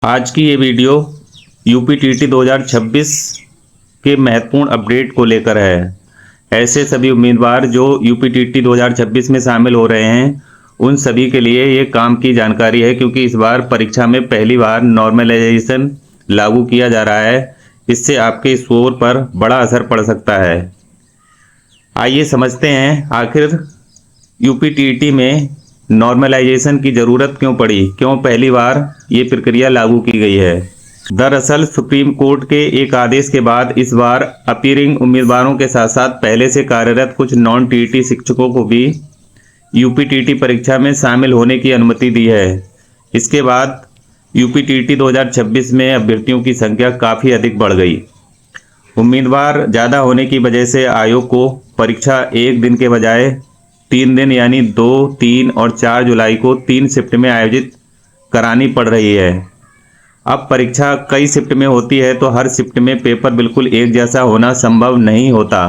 आज की ये वीडियो यूपीटीटी 2026 के महत्वपूर्ण अपडेट को लेकर है। ऐसे सभी उम्मीदवार जो यूपीटीटी 2026 में शामिल हो रहे हैं उन सभी के लिए ये काम की जानकारी है, क्योंकि इस बार परीक्षा में पहली बार नॉर्मलाइजेशन लागू किया जा रहा है। इससे आपके स्कोर पर बड़ा असर पड़ सकता है। आइए समझते हैं आखिर यूपीटीटी में नॉर्मलाइजेशन की ज़रूरत क्यों पड़ी, क्यों पहली बार ये प्रक्रिया लागू की गई है। दरअसल सुप्रीम कोर्ट के एक आदेश के बाद इस बार अपीयरिंग उम्मीदवारों के साथ साथ पहले से कार्यरत कुछ नॉन टीईटी शिक्षकों को भी यूपीटीटी परीक्षा में शामिल होने की अनुमति दी है। इसके बाद यूपीटीटी 2026 में अभ्यर्थियों की संख्या काफ़ी अधिक बढ़ गई। उम्मीदवार ज़्यादा होने की वजह से आयोग को परीक्षा एक दिन के बजाय 3 दिन यानी 2, 3 और 4 जुलाई को 3 शिफ्ट में आयोजित करानी पड़ रही है। अब परीक्षा कई शिफ्ट में होती है तो हर शिफ्ट में पेपर बिल्कुल एक जैसा होना संभव नहीं होता,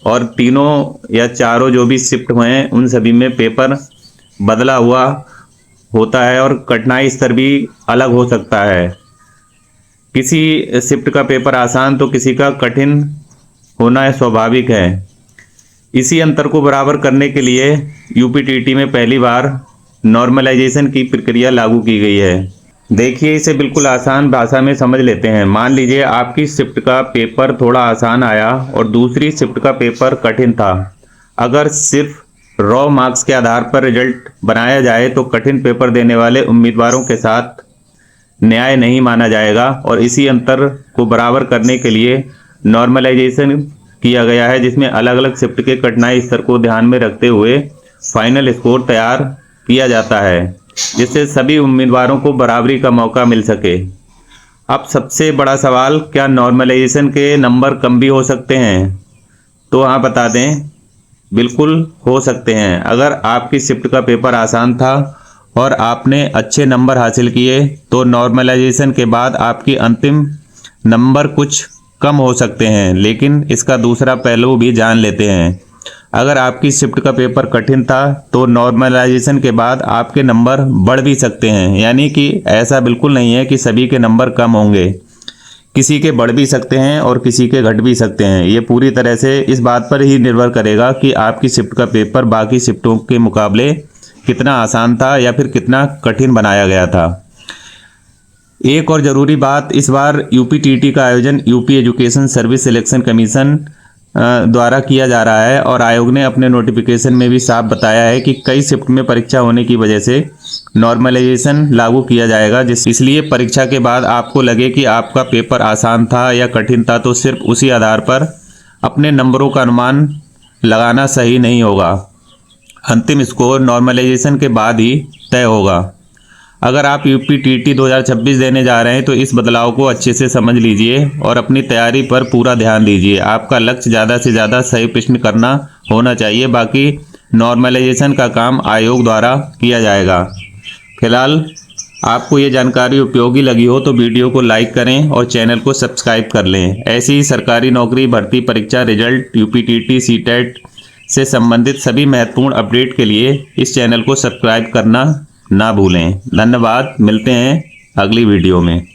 और तीनों या चारों जो भी शिफ्ट हुए हैं उन सभी में पेपर बदला हुआ होता है और कठिनाई स्तर भी अलग हो सकता है। किसी शिफ्ट का पेपर आसान तो किसी का कठिन होना स्वाभाविक है। इसी अंतर को बराबर करने के लिए यूपीटीटी में पहली बार नॉर्मलाइजेशन की प्रक्रिया लागू की गई है। देखिए, इसे बिल्कुल आसान भाषा में समझ लेते हैं। मान लीजिए आपकी शिफ्ट का पेपर थोड़ा आसान आया और दूसरी शिफ्ट का पेपर कठिन था। अगर सिर्फ रॉ मार्क्स के आधार पर रिजल्ट बनाया जाए तो कठिन पेपर देने वाले उम्मीदवारों के साथ न्याय नहीं माना जाएगा, और इसी अंतर को बराबर करने के लिए नॉर्मलाइजेशन किया गया है, जिसमें अलग अलग शिफ्ट के कठिनाई स्तर को ध्यान में रखते हुए फाइनल स्कोर तैयार किया जाता है, जिससे सभी उम्मीदवारों को बराबरी का मौका मिल सके। अब सबसे बड़ा सवाल, क्या नॉर्मलाइजेशन के नंबर कम भी हो सकते हैं? तो हाँ, बता दें, बिल्कुल हो सकते हैं। अगर आपकी शिफ्ट का पेपर आसान था और आपने अच्छे नंबर हासिल किए तो नॉर्मलाइजेशन के बाद आपकी अंतिम नंबर कुछ कम हो सकते हैं। लेकिन इसका दूसरा पहलू भी जान लेते हैं। अगर आपकी शिफ्ट का पेपर कठिन था तो नॉर्मलाइजेशन के बाद आपके नंबर बढ़ भी सकते हैं, यानी कि ऐसा बिल्कुल नहीं है कि सभी के नंबर कम होंगे। किसी के बढ़ भी सकते हैं और किसी के घट भी सकते हैं। ये पूरी तरह से इस बात पर ही निर्भर करेगा कि आपकी शिफ्ट का पेपर बाकी शिफ्टों के मुकाबले कितना आसान था या फिर कितना कठिन बनाया गया था। एक और ज़रूरी बात, इस बार यूपीटीटी का आयोजन UP education service selection commission द्वारा किया जा रहा है, और आयोग ने अपने नोटिफिकेशन में भी साफ बताया है कि कई शिफ्ट में परीक्षा होने की वजह से नॉर्मलाइजेशन लागू किया जाएगा। इसलिए परीक्षा के बाद आपको लगे कि आपका पेपर आसान था या कठिन था तो सिर्फ उसी आधार पर अपने नंबरों का अनुमान लगाना सही नहीं होगा। अंतिम स्कोर नॉर्मलाइजेशन के बाद ही तय होगा। अगर आप यूपीटीटी 2026 देने जा रहे हैं तो इस बदलाव को अच्छे से समझ लीजिए और अपनी तैयारी पर पूरा ध्यान दीजिए। आपका लक्ष्य ज़्यादा से ज़्यादा सही प्रश्न करना होना चाहिए। बाकी नॉर्मलाइजेशन का काम आयोग द्वारा किया जाएगा। फिलहाल आपको ये जानकारी उपयोगी लगी हो तो वीडियो को लाइक करें और चैनल को सब्सक्राइब कर लें। ऐसी ही सरकारी नौकरी भर्ती परीक्षा रिजल्ट, यूपीटीटी, सीटेट से संबंधित सभी महत्वपूर्ण अपडेट के लिए इस चैनल को सब्सक्राइब करना ना भूलें। धन्यवाद। मिलते हैं अगली वीडियो में।